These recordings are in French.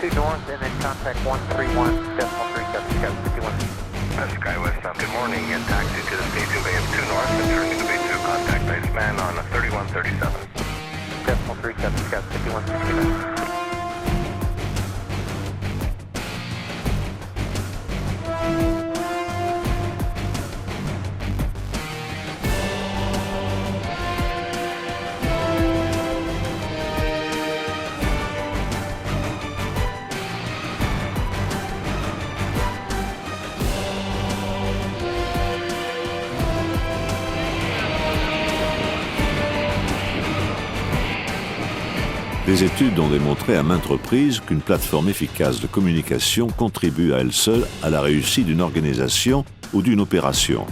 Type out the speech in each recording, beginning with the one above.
2 north and then contact 131.37, Sky 51. SkyWest, good morning, and taxi to the station bay of 2 north and turning to bay 2, contact Iceman on 3137. Decimal 37, Sky 51, 69. Des études ont démontré à maintes reprises qu'une plateforme efficace de communication contribue à elle seule à la réussite d'une organisation ou d'une opération.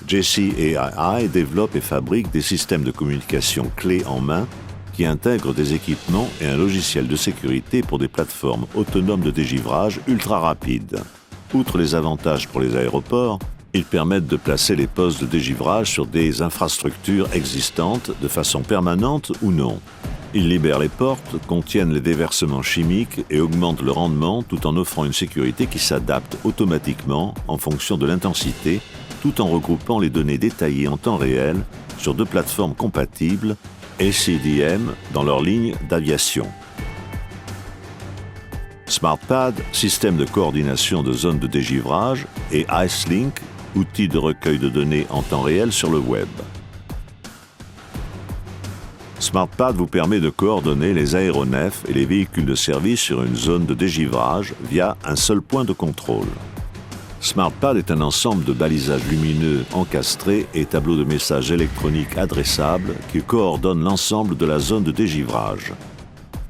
JCAII développe et fabrique des systèmes de communication clés en main qui intègrent des équipements et un logiciel de sécurité pour des plateformes autonomes de dégivrage ultra rapides. Outre les avantages pour les aéroports, ils permettent de placer les postes de dégivrage sur des infrastructures existantes de façon permanente ou non. Ils libèrent les portes, contiennent les déversements chimiques et augmentent le rendement tout en offrant une sécurité qui s'adapte automatiquement en fonction de l'intensité, tout en regroupant les données détaillées en temps réel sur deux plateformes compatibles, ACDM, dans leur ligne d'aviation. SmartPad, système de coordination de zones de dégivrage, et IceLink, outil de recueil de données en temps réel sur le web. SmartPad vous permet de coordonner les aéronefs et les véhicules de service sur une zone de dégivrage via un seul point de contrôle. SmartPad est un ensemble de balisages lumineux encastrés et tableaux de messages électroniques adressables qui coordonnent l'ensemble de la zone de dégivrage.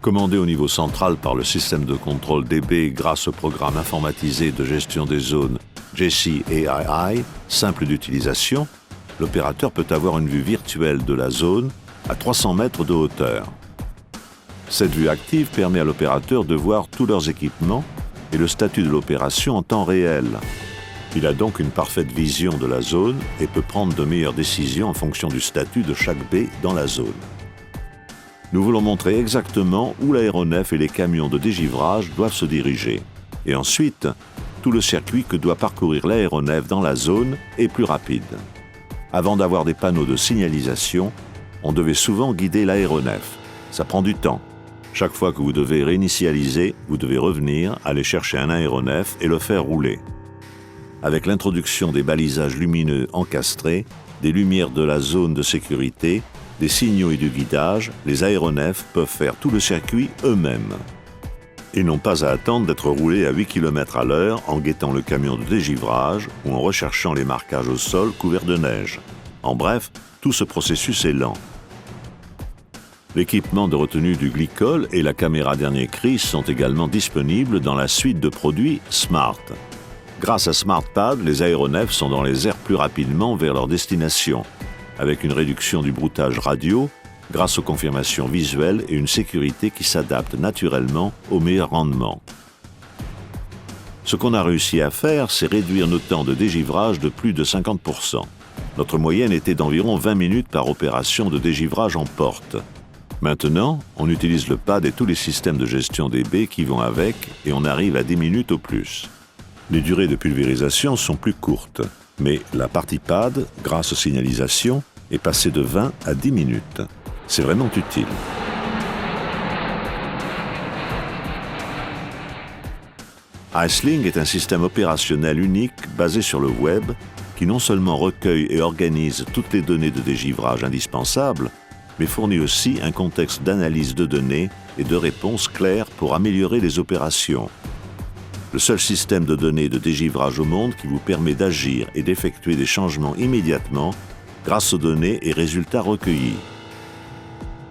Commandé au niveau central par le système de contrôle DB grâce au programme informatisé de gestion des zones JCAII, simple d'utilisation, l'opérateur peut avoir une vue virtuelle de la zone à 300 mètres de hauteur. Cette vue active permet à l'opérateur de voir tous leurs équipements et le statut de l'opération en temps réel. Il a donc une parfaite vision de la zone et peut prendre de meilleures décisions en fonction du statut de chaque baie dans la zone. Nous voulons montrer exactement où l'aéronef et les camions de dégivrage doivent se diriger. Et ensuite, tout le circuit que doit parcourir l'aéronef dans la zone est plus rapide. Avant d'avoir des panneaux de signalisation, on devait souvent guider l'aéronef. Ça prend du temps. Chaque fois que vous devez réinitialiser, vous devez revenir, aller chercher un aéronef et le faire rouler. Avec l'introduction des balisages lumineux encastrés, des lumières de la zone de sécurité, des signaux et du guidage, les aéronefs peuvent faire tout le circuit eux-mêmes. Ils n'ont pas à attendre d'être roulés à 8 km à l'heure en guettant le camion de dégivrage ou en recherchant les marquages au sol couverts de neige. En bref, tout ce processus est lent. L'équipement de retenue du glycol et la caméra dernier cri sont également disponibles dans la suite de produits Smart. Grâce à SmartPad, les aéronefs sont dans les airs plus rapidement vers leur destination, avec une réduction du broutage radio, grâce aux confirmations visuelles et une sécurité qui s'adapte naturellement au meilleur rendement. Ce qu'on a réussi à faire, c'est réduire nos temps de dégivrage de plus de 50%. Notre moyenne était d'environ 20 minutes par opération de dégivrage en porte. Maintenant, on utilise le pad et tous les systèmes de gestion des baies qui vont avec et on arrive à 10 minutes au plus. Les durées de pulvérisation sont plus courtes, mais la partie pad, grâce aux signalisations, est passée de 20 à 10 minutes. C'est vraiment utile. IceLink est un système opérationnel unique basé sur le web qui non seulement recueille et organise toutes les données de dégivrage indispensables, mais fournit aussi un contexte d'analyse de données et de réponses claires pour améliorer les opérations. Le seul système de données de dégivrage au monde qui vous permet d'agir et d'effectuer des changements immédiatement grâce aux données et résultats recueillis.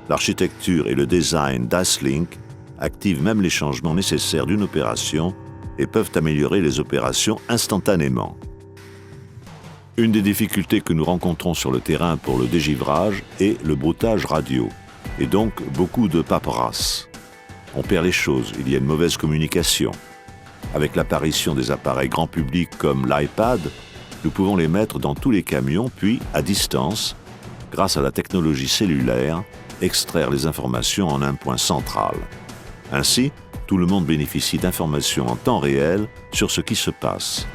L'architecture et le design d'IceLink activent même les changements nécessaires d'une opération et peuvent améliorer les opérations instantanément. Une des difficultés que nous rencontrons sur le terrain pour le dégivrage est le broutage radio, et donc beaucoup de paperasse. On perd les choses, il y a une mauvaise communication. Avec l'apparition des appareils grand public comme l'iPad, nous pouvons les mettre dans tous les camions, puis, à distance, grâce à la technologie cellulaire, extraire les informations en un point central. Ainsi, tout le monde bénéficie d'informations en temps réel sur ce qui se passe.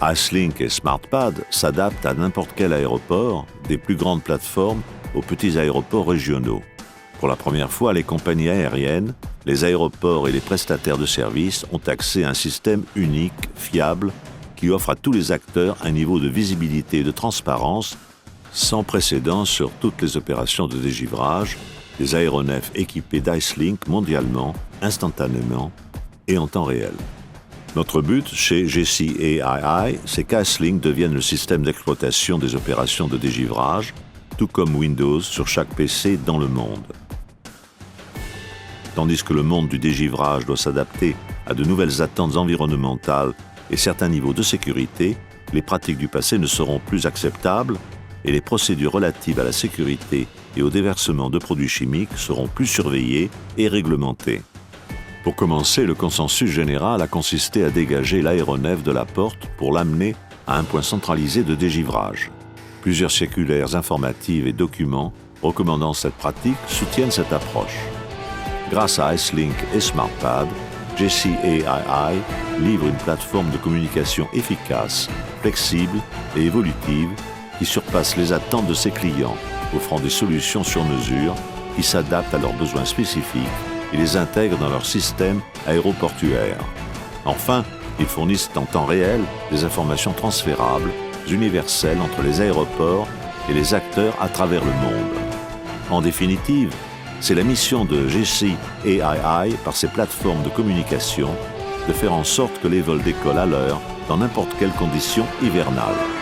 Icelink et SmartPad s'adaptent à n'importe quel aéroport, des plus grandes plateformes aux petits aéroports régionaux. Pour la première fois, les compagnies aériennes, les aéroports et les prestataires de services ont accès à un système unique, fiable, qui offre à tous les acteurs un niveau de visibilité et de transparence sans précédent sur toutes les opérations de dégivrage, des aéronefs équipés d'Icelink mondialement, instantanément et en temps réel. Notre but chez JCAII, c'est qu'Icelink devienne le système d'exploitation des opérations de dégivrage, tout comme Windows sur chaque PC dans le monde. Tandis que le monde du dégivrage doit s'adapter à de nouvelles attentes environnementales et certains niveaux de sécurité, les pratiques du passé ne seront plus acceptables et les procédures relatives à la sécurité et au déversement de produits chimiques seront plus surveillées et réglementées. Pour commencer, le consensus général a consisté à dégager l'aéronef de la porte pour l'amener à un point centralisé de dégivrage. Plusieurs circulaires informatives et documents recommandant cette pratique soutiennent cette approche. Grâce à Icelink et SmartPad, JCAII livre une plateforme de communication efficace, flexible et évolutive qui surpasse les attentes de ses clients, offrant des solutions sur mesure qui s'adaptent à leurs besoins spécifiques et les intègrent dans leur système aéroportuaire. Enfin, ils fournissent en temps réel des informations transférables, universelles entre les aéroports et les acteurs à travers le monde. En définitive, c'est la mission de JCAII par ses plateformes de communication de faire en sorte que les vols décollent à l'heure dans n'importe quelle condition hivernale.